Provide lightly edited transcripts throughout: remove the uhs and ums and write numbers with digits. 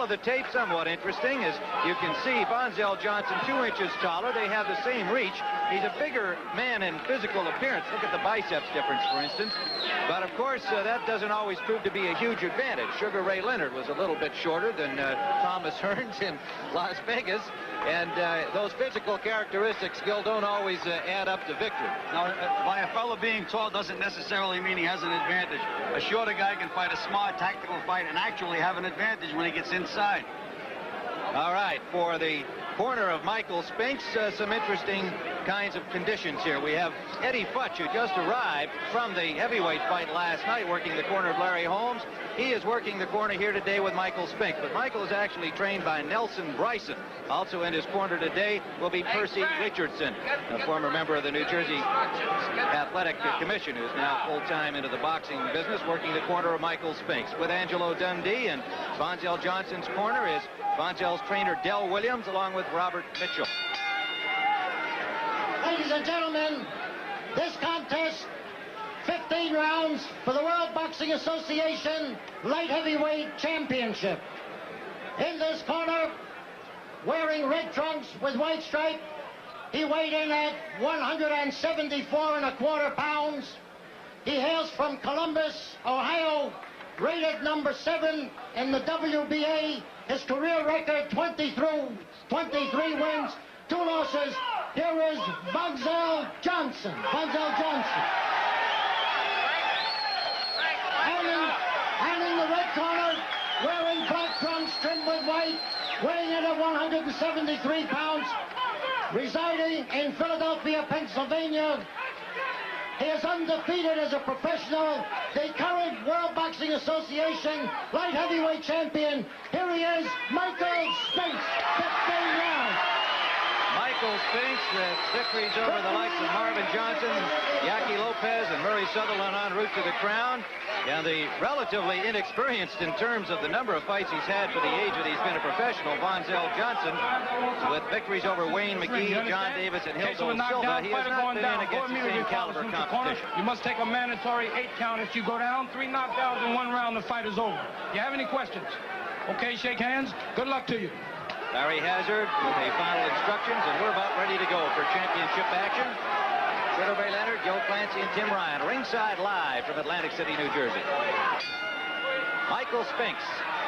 follow the tape, somewhat interesting. As you can see, Vonzell Johnson 2 inches taller. They have the same reach. He's a bigger man in physical appearance. Look at the biceps difference, for instance. But, of course, that doesn't always prove to be a huge advantage. Sugar Ray Leonard was a little bit shorter than Thomas Hearns in Las Vegas. And those physical characteristics still don't always add up to victory. Now, by a fellow being tall doesn't necessarily mean he has an advantage. A shorter guy can fight a smart, tactical fight and actually have an advantage when he gets inside. All right, for the corner of Michael Spinks, some interesting kinds of conditions here. We have Eddie Futch, who just arrived from the heavyweight fight last night, working the corner of Larry Holmes. He is working the corner here today with Michael Spinks, but Michael is actually trained by Nelson Bryson. Also in his corner today will be Percy Richardson, a former member of the New Jersey Athletic Commission, who's now full-time into the boxing business, working the corner of Michael Spinks. With Angelo Dundee and Vonzell Johnson's corner is Vonzell's trainer Del Williams, along with Robert Mitchell. Ladies and gentlemen, this contest, 15 rounds for the World Boxing Association Light Heavyweight Championship. In this corner, wearing red trunks with white stripe, he weighed in at 174.25 pounds. He hails from Columbus, Ohio, rated number 7 in the WBA. His career record, 23 wins, 2 losses. Here is Vonzell Johnson. Vonzell Johnson. And in the red corner, wearing black trunks trimmed with white, weighing in at 173 pounds, residing in Philadelphia, Pennsylvania. He is undefeated as a professional, the current World Boxing Association light heavyweight champion. Here he is, Michael Spinks, 15 rounds. Michael Spinks, victories over the likes of Marvin Johnson, Yaki Lopez, and Murray Sutherland en route to the crown. And the relatively inexperienced in terms of the number of fights he's had for the age that he's been a professional, Vonzell Johnson, with victories over Wayne McGee, John Davis, and Hildo Silva. He has not been in against the same caliber competition. You must take a mandatory 8 count. If you go down, 3 knockdowns in 1 round, the fight is over. Do you have any questions? Okay, shake hands. Good luck to you. Larry Hazard with a final instructions, and we're about ready to go for championship action. Sugar Ray Leonard, Joe Clancy, and Tim Ryan, ringside live from Atlantic City, New Jersey. Michael Spinks,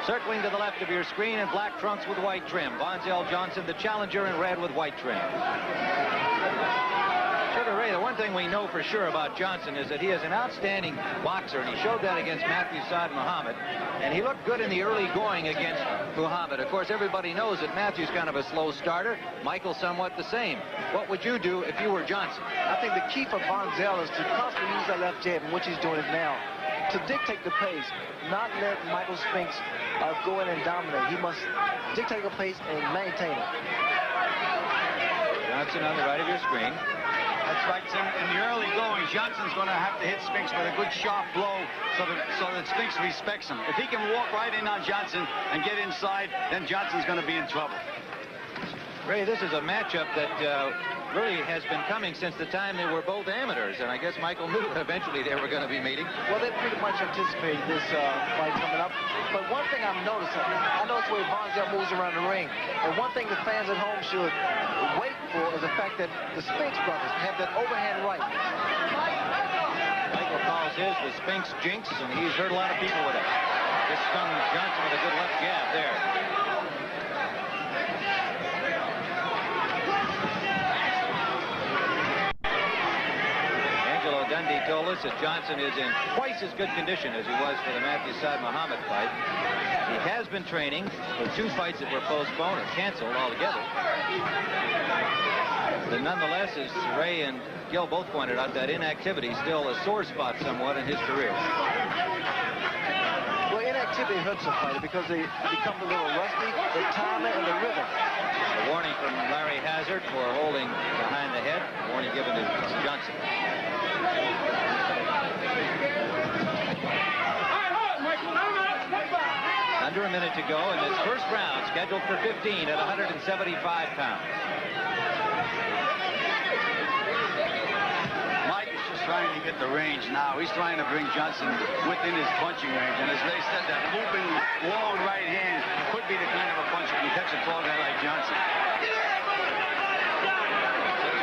circling to the left of your screen in black trunks with white trim. Vonzell Johnson, the challenger, in red with white trim. Sugar Ray, the one thing we know for sure about Johnson is that he is an outstanding boxer, and he showed that against Matthew Saad Muhammad, and he looked good in the early going against Muhammad. Of course, everybody knows that Matthew's kind of a slow starter. Michael somewhat the same. What would you do if you were Johnson? I think the key for Vonzell is to constantly use that left jab, and which he's doing it now, to dictate the pace, not let Michael Spinks go in and dominate. He must dictate the pace and maintain it. Johnson on the right of your screen. That's right. In the early going, Johnson's going to have to hit Spinks with a good sharp blow so that Spinks respects him. If he can walk right in on Johnson and get inside, then Johnson's going to be in trouble. Ray, this is a matchup that really has been coming since the time they were both amateurs, and I guess Michael knew eventually they were going to be meeting. Well, they pretty much anticipated this fight coming up. But one thing I'm noticing, I notice the way Vonzell moves around the ring, and one thing the fans at home should wait for is the fact that the Spinks brothers have that overhand right. Michael calls his the Spinks jinx, and he's hurt a lot of people with it. Just stung Johnson with a good left jab there. Dundee told us that Johnson is in twice as good condition as he was for the Matthew Saad Muhammad fight. He has been training for 2 fights that were postponed or canceled altogether. But nonetheless, as Ray and Gil both pointed out, that inactivity is still a sore spot somewhat in his career. Well, inactivity hurts a fighter because they become a little rusty, the timing and the rhythm. A warning from Larry Hazard for holding behind the head. A warning given to Johnson. Under a minute to go in this first round, scheduled for 15 at 175 pounds. Mike is just trying to get the range now. He's trying to bring Johnson within his punching range. And as Ray said, that looping long right hand could be the kind of a punch that can catch a tall guy like Johnson.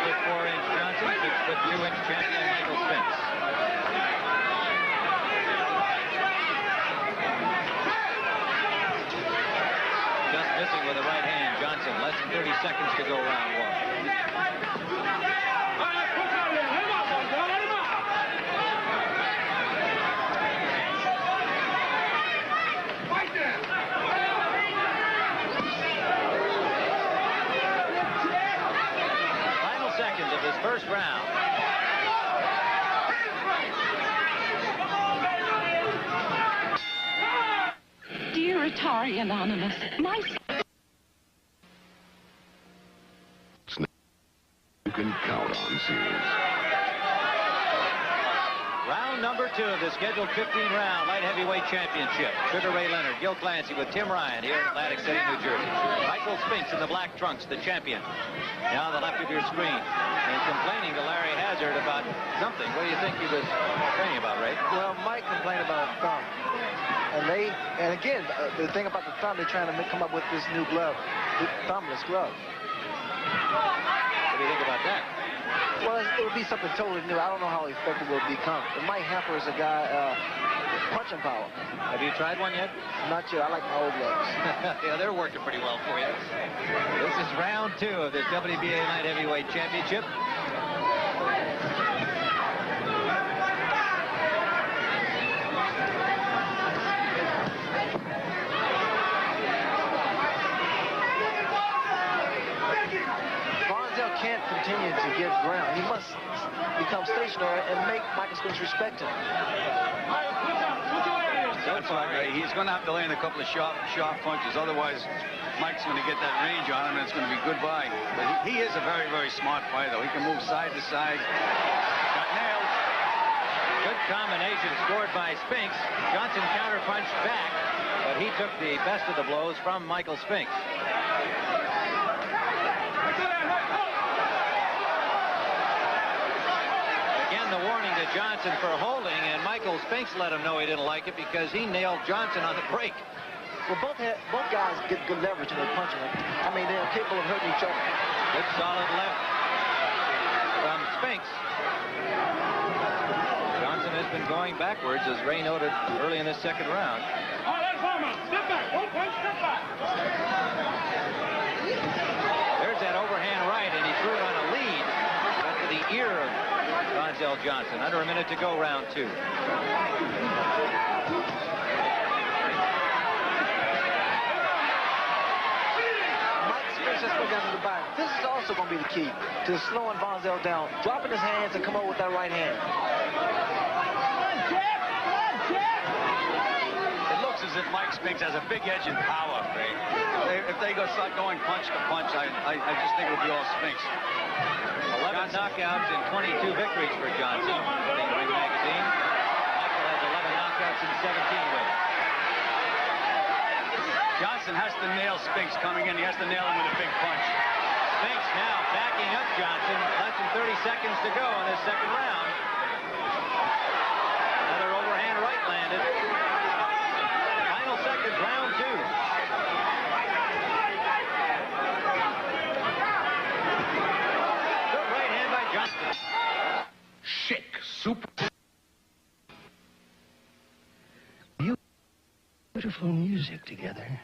6'4" Johnson, 6'2" champion Michael Spinks. Just missing with the right hand, Johnson. Less than 30 seconds to go round one. Final seconds of his first round. Dear Atari Anonymous, my... You can count on Sears. Round number 2 of the scheduled 15-round light heavyweight championship. Sugar Ray Leonard, Gil Clancy with Tim Ryan here in Atlantic City, New Jersey. Michael Spinks in the black trunks, the champion. Now the left of your screen. And complaining to Larry Hazard about something. What do you think he was complaining about, Ray? Well, Mike complained about a thumb. And again, the thing about the thumb, they're trying to come up with this new glove, the thumbless glove. What do you think about that? Well, it would be something totally new. I don't know how effective it will become. It might hamper as a guy punching power. Have you tried one yet? Not yet. I like my old legs. Yeah, they're working pretty well for you. This is round 2 of this WBA light heavyweight championship. Vonzell can't continue to give ground. He must become stationary and make Michael Spinks respect him. That's right. He's going to have to land a couple of sharp punches. Otherwise, Mike's going to get that range on him, and it's going to be goodbye. But he is a very, very smart fighter. He can move side to side. Got nailed. Good combination scored by Spinks. Johnson counterpunched back, but he took the best of the blows from Michael Spinks. Again, the warning to Johnson for holding, and Michael Spinks let him know he didn't like it because he nailed Johnson on the break. Well, both guys get good leverage when they're punching. I mean, they're capable of hurting each other. Good solid left from Spinks. Johnson has been going backwards, as Ray noted early in this second round. Step back. One punch, step back. There's that overhand right, and he threw it on a lead. Went to the ear of Vonzell Johnson. Under a minute to go, round 2. Mike Spinks just put down to the bottom. This is also going to be the key to slowing Vonzell down, dropping his hands and come up with that right hand. It looks as if Mike Spinks has a big edge in power, Ray. If they start going punch to punch, I just think it'll be all Spinks. 11 knockouts and 22 victories for Johnson, according to Ring Magazine. Michael has 11 knockouts and 17 wins. Johnson has to nail Spinks coming in. He has to nail him with a big punch. Spinks now backing up Johnson. Less than 30 seconds to go in this second round. Another overhand right landed. Final seconds, round 2. Good right hand by Johnson. Chic, super. Beautiful music together.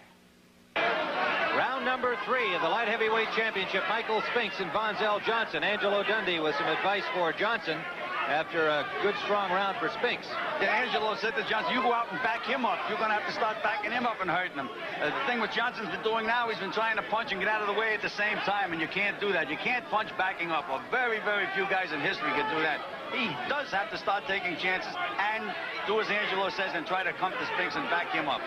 Round number 3 of the light heavyweight championship. Michael Spinks and Vonzell Johnson. Angelo Dundee with some advice for Johnson after a good, strong round for Spinks. Yeah, Angelo said to Johnson, you go out and back him up. You're going to have to start backing him up and hurting him. The thing what Johnson's been doing now, he's been trying to punch and get out of the way at the same time, and you can't do that. You can't punch backing up. Well, very, very few guys in history can do that. He does have to start taking chances and do as Angelo says and try to come to Spinks and back him up.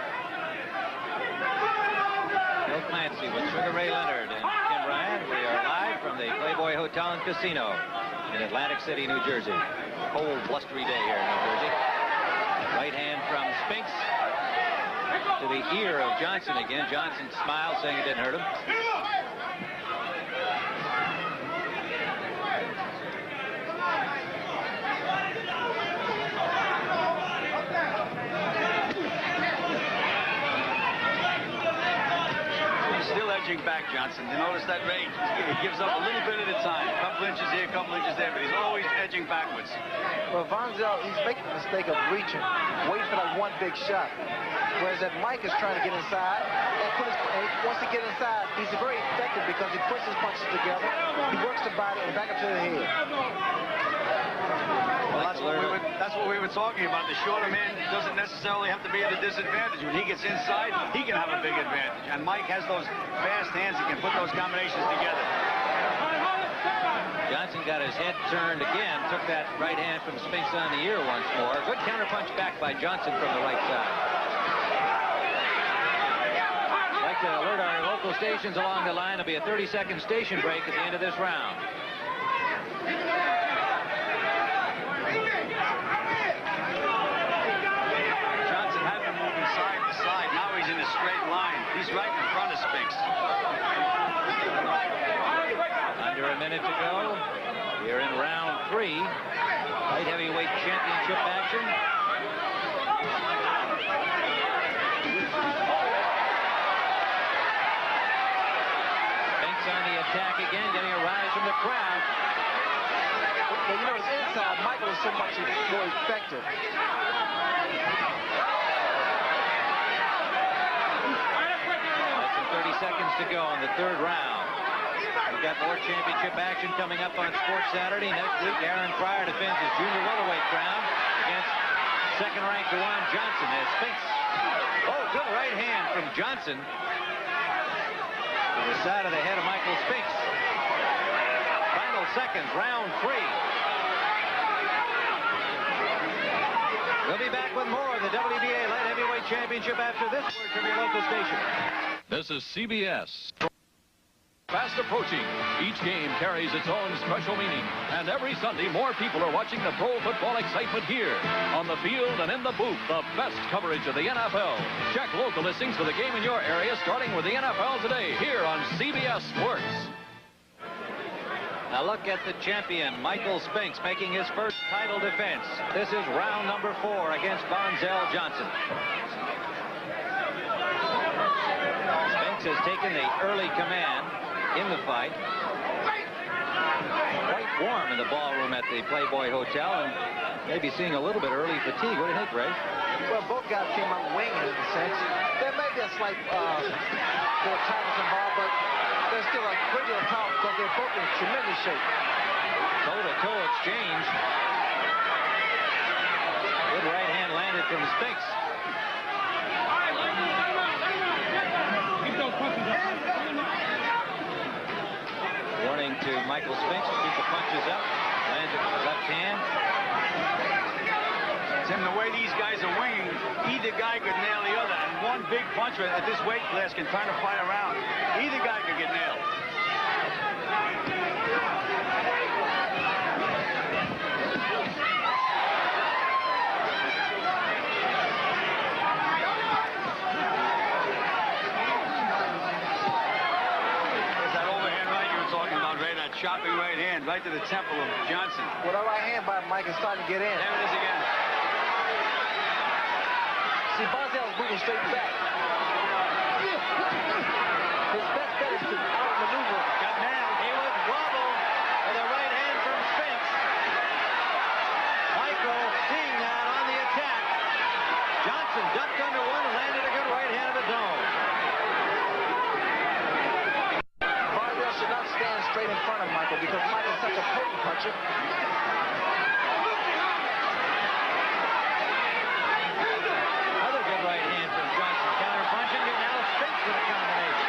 Gil Clancy with Sugar Ray Leonard and Tim Ryan. We are live from the Playboy Hotel and Casino in Atlantic City, New Jersey. Cold, blustery day here in New Jersey. Right hand from Spinks to the ear of Johnson again. Johnson smiled, saying it didn't hurt him. still edging back, Johnson. You notice that, Ray? He gives up a little bit at a time. A couple inches here, a couple inches there, but he's always edging backwards. Well, Vonzell, he's making the mistake of reaching, waiting for that one big shot. Whereas that Mike is trying to get inside, and once he gets inside, he's very effective because he puts his punches together, he works the body and back up to the head. Well, that's what we were talking about. The shorter man doesn't necessarily have to be at a disadvantage. When he gets inside, he can have a big advantage. And Mike has those fast hands. He can put those combinations together. Johnson got his head turned again, took that right hand from Spinks on the ear once more. Good counterpunch back by Johnson from the right side. I'd like to alert our local stations along the line. There'll be a 30-second station break at the end of this round. Johnson had been moving side to side. Now he's in a straight line. He's right in front of Spinks. Under a minute to go. Here in round 3. Light heavyweight championship action. Spinks on the attack again, getting a rise from the crowd. Well, you know, his inside, Michael is so much more effective. Less than 30 seconds to go in the third round. We've got more championship action coming up on Sports Saturday. Next week, Aaron Pryor defends his junior welterweight crown against second-ranked Dewan Johnson as Spinks. Oh, good right hand from Johnson to the side of the head of Michael Spinks. Final seconds, round 3. We'll be back with more of the WBA Light Heavyweight Championship after this word from your local station. This is CBS. Fast approaching. Each game carries its own special meaning. And every Sunday, more people are watching the pro football excitement here. On the field and in the booth, the best coverage of the NFL. Check local listings for the game in your area, starting with the NFL today, here on CBS Sports. Now look at the champion, Michael Spinks, making his first title defense. This is round number 4 against Vonzell Johnson. Spinks has taken the early command in the fight. Quite warm in the ballroom at the Playboy Hotel, and maybe seeing a little bit early fatigue. What do you think, Ray? Well, both guys came out winging in a sense. There may be a slight bit of tightness involved, but there's still a great deal of power because they're both in tremendous shape. Toe-to-toe exchange. Good right hand landed from Spinks. Warning to Michael Spinks to keep the punches up. Lands it with the left hand. Tim, the way these guys are winging, either guy could nail the other. And one big punch at this weight class can turn a fight around. Either guy could get nailed. Chopping right hand right to the temple of Johnson. Well, that right hand by Mike is starting to get in. There it is again. See, Vonzell's moving straight back. His best bet is to outmaneuver. Got nailed. He was wobbled with a right hand from Spinks. Michael seeing that on the attack. Johnson ducked under one and landed a good right hand of his own. Should not stand straight in front of Michael because Michael's such a potent puncher. Another good right hand from Johnson. Counter punching, and now Spinks with a combination.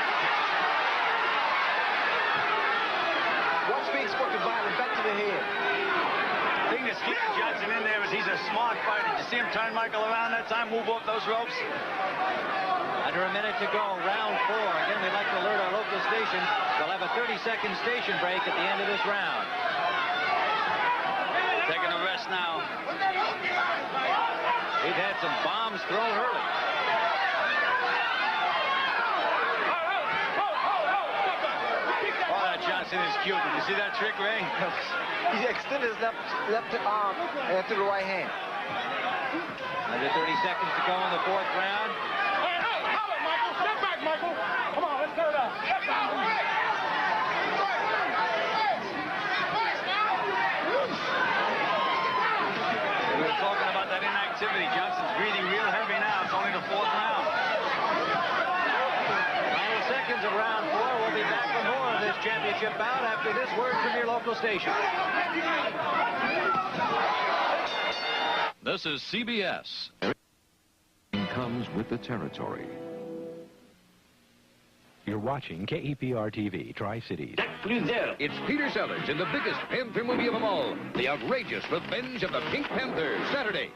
Watch Spinks working violent back to the head. The thing that's keeping Johnson in there is he's a smart fighter. Did you see him turn Michael around that time, move off those ropes? Under a minute to go, round 4. Again, we'd like to alert our local stations. We'll have a 30-second station break at the end of this round. Taking a rest now. We've had some bombs thrown early. Oh, that Johnson is cute. Did you see that trick, Ray? He extended his left arm to the right hand. Under 30 seconds to go in the 4th round. Michael, step back, Michael. Come on, let's go down. of round 4. We'll be back with more of this championship bout after this word from your local station. This is CBS. Comes with the territory. You're watching KEPR-TV, Tri-Cities. It's Peter Sellers in the biggest panther movie of them all, The Outrageous Revenge of the Pink Panther, Saturday.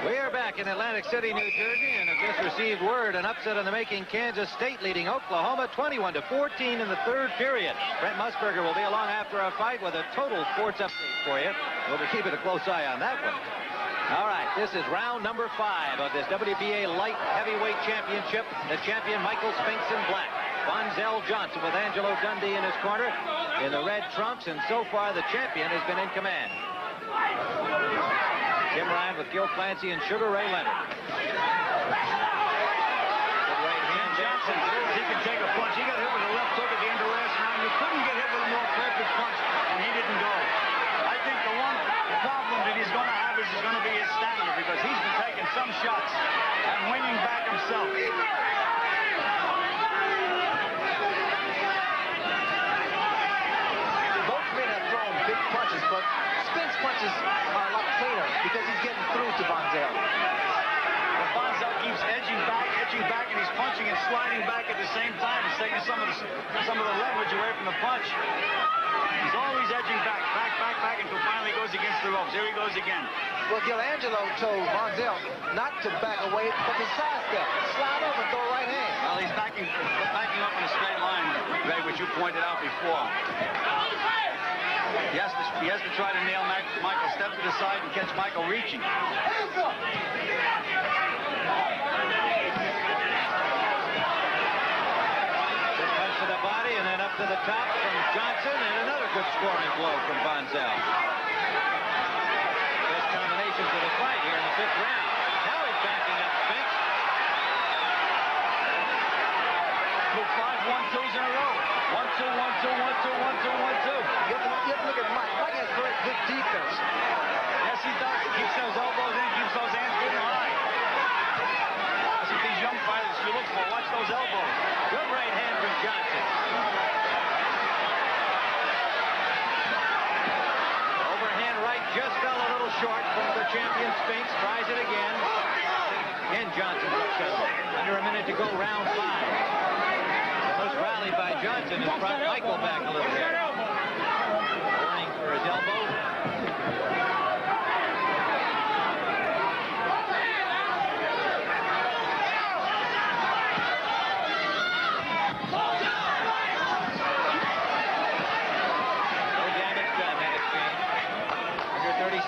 We are back in Atlantic City, New Jersey, and have just received word an upset in the making. Kansas State leading Oklahoma 21-14 in the third period. Brent Musburger will be along after our fight with a total sports update for you. We'll be keeping a close eye on that one. All right, this is round number 5 of this WBA Light Heavyweight Championship. The champion, Michael Spinks in black. Vonzell Johnson with Angelo Dundee in his corner in the red trunks, and so far the champion has been in command. Tim Ryan with Gil Clancy and Sugar Ray Leonard. Good right hand. Johnson, he can take a punch. He got hit with a left hook at the end of the last round. You couldn't get hit with a more perfect punch, and he didn't go. I think the one problem that he's going to have is going to be his stamina, because he's been taking some shots and winging back himself. Both men have thrown big punches, but Spinks' punches are a lot cleaner because he's getting through to Vonzell. But Vonzell keeps edging back, and he's punching and sliding back at the same time. He's taking some of the leverage away from the punch. He's always edging back, until finally goes against the ropes. Here he goes again. Well, Gil Angelo told Vonzell not to back away, but to sidestep. Slide over and throw right hand. Well, he's backing up in a straight line, Ray, which you pointed out before. He has to try to nail Michael. Step to the side and catch Michael reaching. To the body and then up to the top from Johnson, and another good scoring blow from Vonzell. Best combinations of the fight here in the 5th round. Now he's backing up Spinks. 5 1-2s in a row. 1-2, 1-2, 1-2, 1-2, 1-2. You have to look at Mike. Mike has very good defense. Yes, he does. He keeps those elbows in, keeps those hands good and high. That's what these young fighters you look for. Watch those elbows. Good right hand from Johnson. Overhand right just fell a little short from the champion. Spinks tries it again. And Johnson successful. Under a minute to go, round 5. First rally by Johnson has brought Michael back a little bit. Warning for his elbow.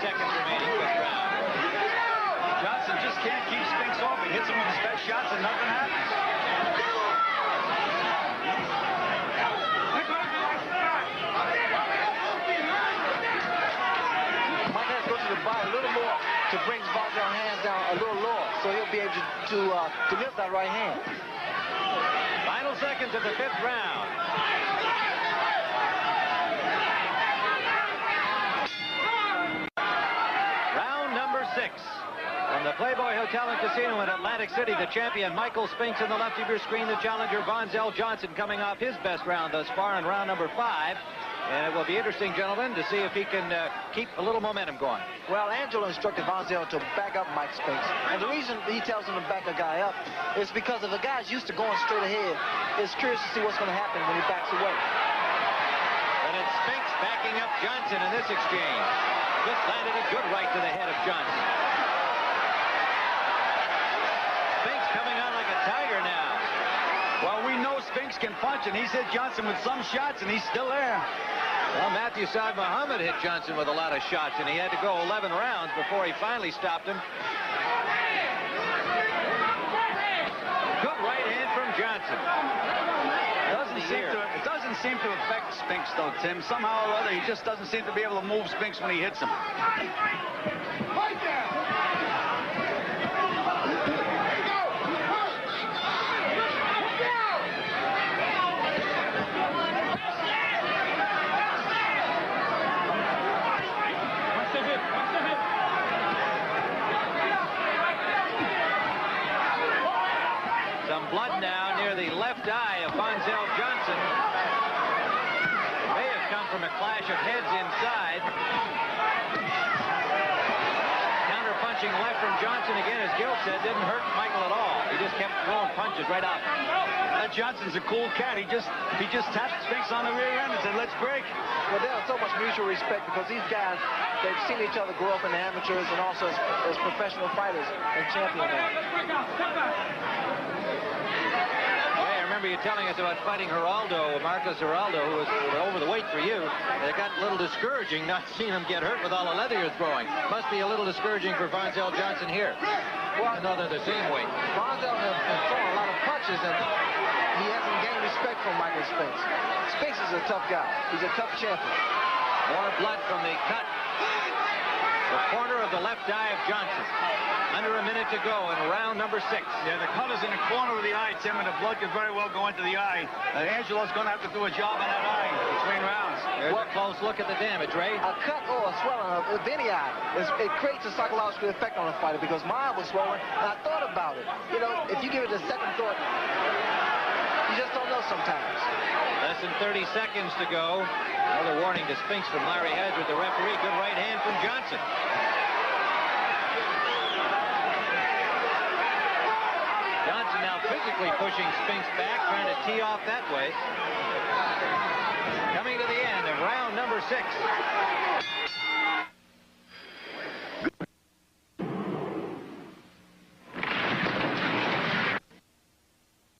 Seconds remaining, 5th round. Johnson just can't keep Spinks off. He hits him with his best shots and nothing happens. Mike has to go to the body a little more to bring Vonzell's hands down a little lower, so he'll be able to lift that right hand. Final seconds of the 5th round. Number 6. From the Playboy Hotel and Casino in Atlantic City, the champion Michael Spinks in the left of your screen, the challenger Vonzell Johnson coming off his best round thus far in round number 5. And it will be interesting, gentlemen, to see if he can keep a little momentum going. Well, Angelo instructed Vonzell to back up Mike Spinks. And the reason he tells him to back a guy up is because if a guy's used to going straight ahead, it's curious to see what's going to happen when he backs away. And it's Spinks backing up Johnson in this exchange. Just landed a good right to the head of Johnson. Spinks coming on like a tiger now. Well, we know Spinks can punch, and he's hit Johnson with some shots, and he's still there. Well, Matthew Saad Muhammad hit Johnson with a lot of shots, and he had to go 11 rounds before he finally stopped him. Good right hand from Johnson. It doesn't seem to affect Spinks, though, Tim. Somehow or other, he just doesn't seem to be able to move Spinks when he hits him. Some blood now near the left eye of Vonzell Johnson. It may have come from a clash of heads inside. Counter-punching left from Johnson again, as Gil said, didn't hurt Michael at all. He just kept throwing punches right out. Johnson's a cool cat. He just tapped Spinks on the rear end and said, "Let's break." Well, there's so much mutual respect because these guys, they've seen each other grow up in the amateurs and also as professional fighters and champions. Hey, I remember you telling us about fighting Geraldo, Marcos Geraldo, who was over the weight for you. It got a little discouraging not seeing him get hurt with all the leather you're throwing. Must be a little discouraging for Vonzell Johnson here. Well, I know they're the same weight. Vonzell has been throwing a lot of punches and he hasn't gained respect from Michael Spinks. Spinks is a tough guy. He's a tough champion. More blood from the cut. The corner of the left eye of Johnson. Under a minute to go in round number 6. Yeah, the cut is in the corner of the eye, Tim, and the blood could very well go into the eye. Angelo's going to have to do a job on that eye between rounds. There's a close look at the damage, Ray. A cut or a swelling of any eye, it creates a psychological effect on a fighter because my eye was swollen, and I thought about it. You know, if you give it a second thought, you just don't know sometimes. Less than 30 seconds to go. Another warning to Spinks from Larry Hazard, the referee. Good right hand from Johnson. Johnson now physically pushing Spinks back, trying to tee off that way. Coming to the end of round number 6.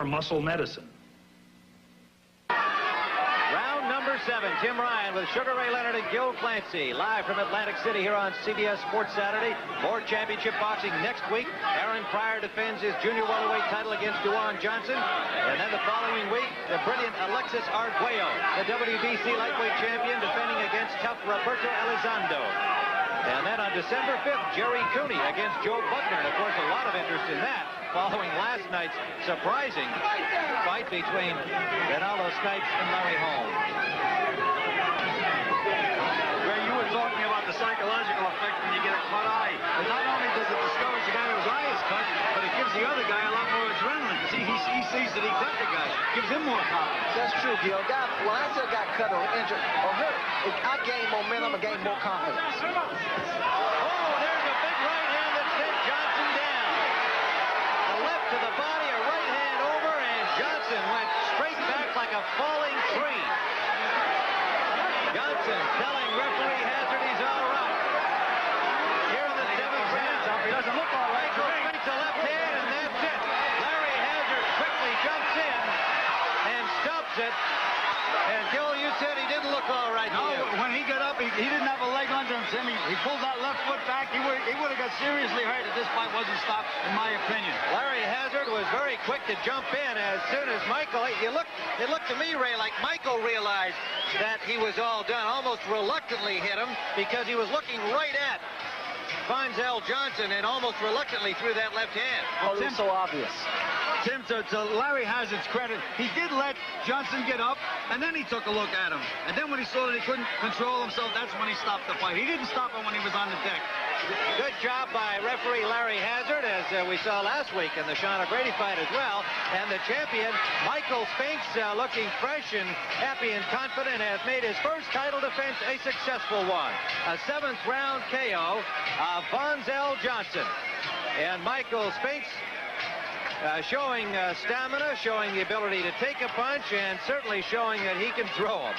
Muscle medicine. Round number 7, Tim Ryan with Sugar Ray Leonard and Gil Clancy. Live from Atlantic City here on CBS Sports Saturday. More championship boxing next week. Aaron Pryor defends his junior welterweight title against Duane Johnson. And then the following week, the brilliant Alexis Arguello, the WBC lightweight champion, defending against tough Roberto Elizondo. And then on December 5th, Jerry Cooney against Joe Buckner. And of course, a lot of interest in that following last night's surprising fight between Ronaldo Snipes and Larry Holmes. Ray, you were talking about the psychological effect when you get a cut eye. And not only does it discourage the guy whose eye is cut, but it gives the other guy a lot more adrenaline. See, he sees that he cut the guy. Gives him more confidence. That's true, Gil. When I said got cut or injured or hurt, I gain momentum, I gain more confidence. Oh, there's a big right hand that sent Johnson down. A left to the body, a right hand over, and Johnson went straight back like a falling tree. Johnson telling referee Hazard he's all right. Here in the 7th round. He doesn't look all right. Straight to left hand, and that's it. Larry Hazard quickly jumps in and stops it. And Gil, you said he didn't look all right. No, when he got up, he didn't have a leg under him, Tim. He pulled that left foot back. He would have got seriously hurt if this fight wasn't stopped, in my opinion. Larry Hazard was very quick to jump in as soon as Michael, it looked to me, Ray, like Michael realized that he was all done, almost reluctantly hit him because he was looking right at Vonzell Johnson and almost reluctantly threw that left hand. Oh, it was so obvious. Tim, to Larry Hazard's credit, he did let Johnson get up, and then he took a look at him. And then when he saw that he couldn't control himself, that's when he stopped the fight. He didn't stop him when he was on the deck. Good job by referee Larry Hazard, as we saw last week in the Sean O'Grady fight as well. And the champion, Michael Spinks, looking fresh and happy and confident, has made his first title defense a successful one. A 7th round KO of Vonzell Johnson. And Michael Spinks showing stamina, showing the ability to take a punch, and certainly showing that he can throw them.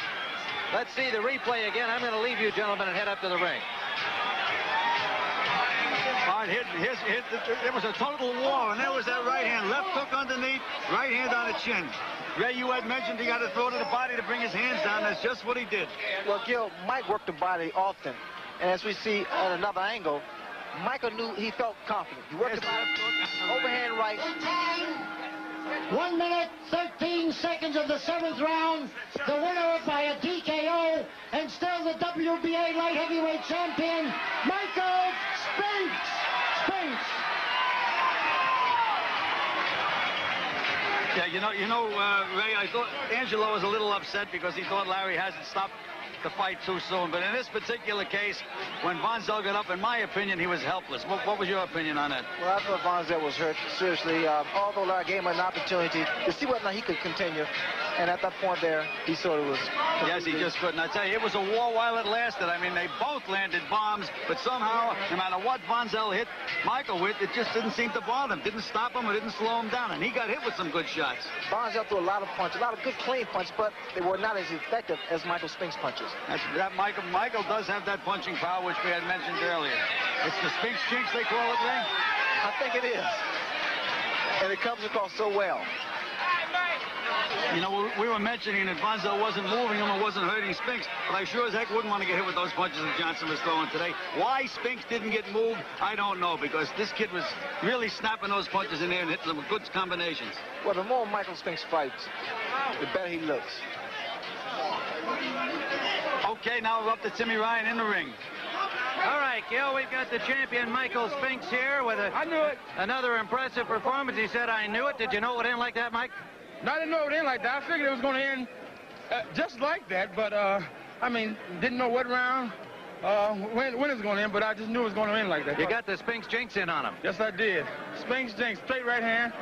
Let's see the replay again. I'm going to leave you gentlemen and head up to the ring. All right, there was a total war, and there was that right hand. Left hook underneath, right hand on the chin. Ray, you had mentioned he got to throw to the body to bring his hands down. That's just what he did. Well, Gil, Mike worked the body often. And as we see at another angle, Michael knew he felt confident. He worked the body, overhand right. 1 minute, 13 seconds of the 7th round. The winner by a TKO, and still the WBA light heavyweight champion, Michael Spinks. Spinks. Yeah, you know, Ray, I thought Angelo was a little upset because he thought Larry hasn't stopped the fight too soon. But in this particular case, when Vonzell got up, in my opinion, he was helpless. What was your opinion on that? Well, I thought Vonzell was hurt, seriously. Although Larry gave him an opportunity to see whether or not he could continue. And at that point there, he sort of was... Yes, he just couldn't. I tell you, it was a war while it lasted. I mean, they both landed bombs, but somehow, no matter what Vonzell hit Michael with, it just didn't seem to bother him. Didn't stop him or didn't slow him down. And he got hit with some good shots. Vonzell threw a lot of punches, a lot of good clean punches, but they were not as effective as Michael Spinks' punches. Michael does have that punching power, which we had mentioned earlier. It's the Spinks jinx, they call it, Ray? I think it is. And it comes across so well. You know, we were mentioning that Vonzell wasn't moving him or wasn't hurting Spinks, but I sure as heck wouldn't want to get hit with those punches that Johnson was throwing today. Why Spinks didn't get moved, I don't know, because this kid was really snapping those punches in there and hitting some good combinations. Well, the more Michael Spinks fights, the better he looks. Okay, now we're up to Timmy Ryan in the ring. All right, Gil, we've got the champion Michael Spinks here with another impressive performance. He said, I knew it. Did you know it would end like that, Mike? No, I didn't know it would end like that. I figured it was going to end just like that, but, I mean, didn't know what round, when it was going to end, but I just knew it was going to end like that. You got the Spinks jinx in on him. Yes, I did. Spinks jinx, straight right hand.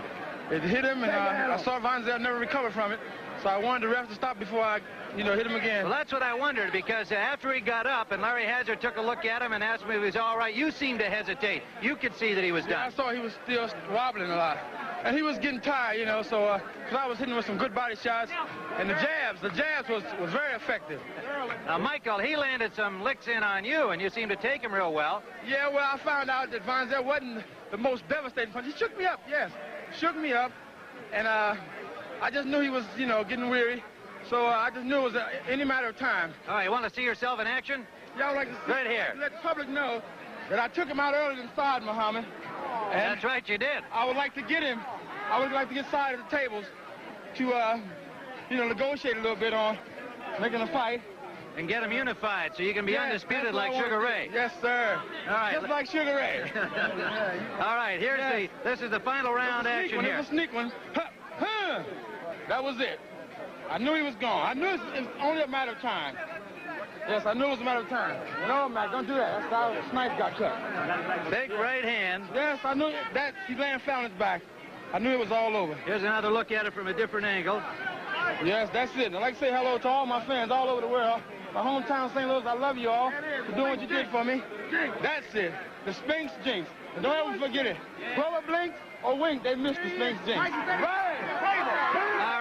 It hit him, and I saw Vonzell never recover from it, so I wanted the ref to stop before I, hit him again. Well, that's what I wondered, because after he got up and Larry Hazard took a look at him and asked him if he was all right, you seemed to hesitate. You could see that he was done. I saw he was still wobbling a lot. And he was getting tired, so because I was hitting with some good body shots. And the jabs was very effective. Now, Michael, he landed some licks in on you, and you seemed to take him real well. Yeah, well, I found out that Vonzell wasn't the most devastating punch. He shook me up, yes. Shook me up. And I just knew he was, getting weary. So I just knew it was any matter of time. All right, you want to see yourself in action? Yeah, I would like to see, right here. Let the public know that I took him out earlier than Saad Muhammad. And that's right, you did. I would like to get him. I would like to get Saad at the tables to, negotiate a little bit on making a fight. And get him unified so you can be undisputed like Sugar Ray. Yes, sir. All right. Just like Sugar Ray. All right, this is the final round action here. It was a sneak one. That was it. I knew he was gone. I knew it was only a matter of time. Yes, I knew it was a matter of time. No, Mac, don't do that. That's how the knife got cut. Big right hand. Yes, I knew that. He's laying flat on his back. I knew it was all over. Here's another look at it from a different angle. Yes, that's it. And I'd like to say hello to all my fans all over the world. My hometown, St. Louis, I love you all for doing what you did for me. That's it. The Spinks jinx. And don't ever forget it. Whoever blinks or wink, they missed the Spinks jinx. All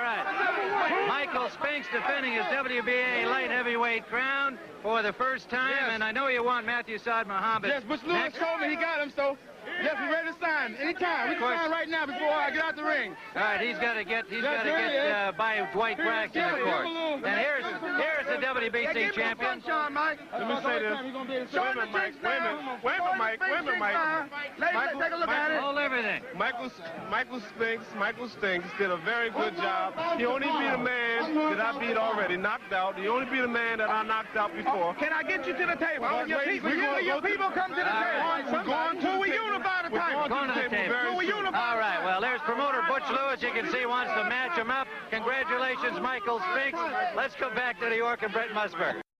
right. Michael Spinks defending his WBA light heavyweight crown for the first time. Yes. And I know you want Matthew Saad Muhammad. Yes, Butch Lewis told me he got him, so yes, we're ready to sign anytime. We can sign right now before I get out the ring. All right, he's got to get by Dwight Braxton, of course. And here's the WBC champion. Let me say this. Wait a minute, Mike. Take a look at it. Hold everything. Michael Spinks did a very good job. He only beat a man that I beat already, knocked out. He only beat a man that I knocked out before. Can I get you to the table? Your people come to the table. We unify the title. Going to the table. All right, well, there's promoter Butch Lewis. You can see wants to match him up. Congratulations, Michael Spinks. Let's go back to New York and Brett Musburg.